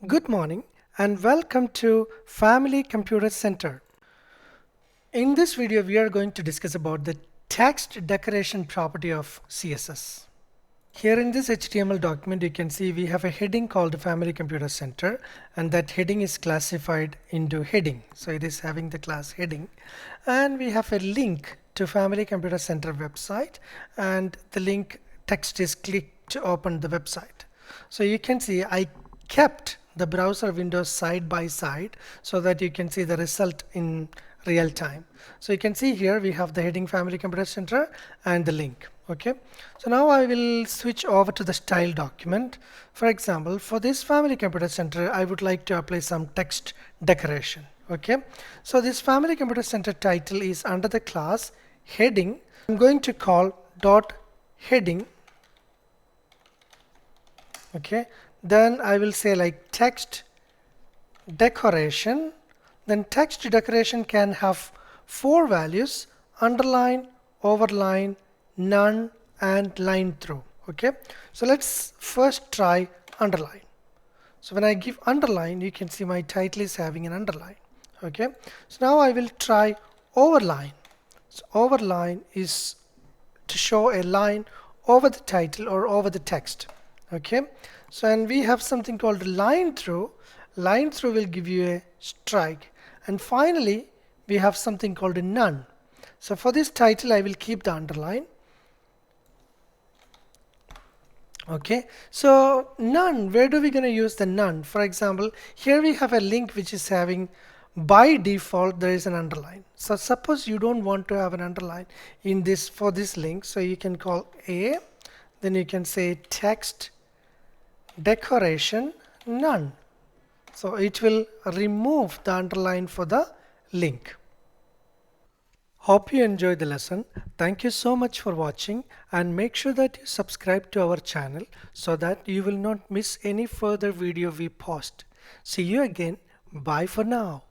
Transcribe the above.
Good morning and welcome to Family Computer Center. In this video, we are going to discuss about the text decoration property of CSS. Here in this HTML document, you can see we have a heading called Family Computer Center, and that heading is classified into heading. So it is having the class heading, and we have a link to Family Computer Center website, and the link text is clicked to open the website. So you can see I kept the browser windows side by side so that you can see the result in real time. So you can see here we have the heading Family Computer Center and the link. Okay, so now I will switch over to the style document. For example, for this Family Computer Center, I would like to apply some text decoration. Okay, so this Family Computer Center title is under the class heading. I'm going to call dot heading. Okay, then I will say like text decoration. Then text decoration can have 4 values: underline, overline, none, and line through. Okay, so let's first try underline. So when I give underline, you can see my title is having an underline. Okay, so now I will try overline. So overline is to show a line over the title or over the text. Okay, so and we have something called line through. Line through will give you a strike, and finally we have something called a none. So for this title I will keep the underline. Okay, so none, where do we going to use the none? For example, here we have a link which is having, by default there is an underline. So suppose you don't want to have an underline in this for this link, so you can call a, then you can say text decoration none. So it will remove the underline for the link. Hope you enjoyed the lesson. Thank you so much for watching, and make sure that you subscribe to our channel so that you will not miss any further video we post. See you again. Bye for now.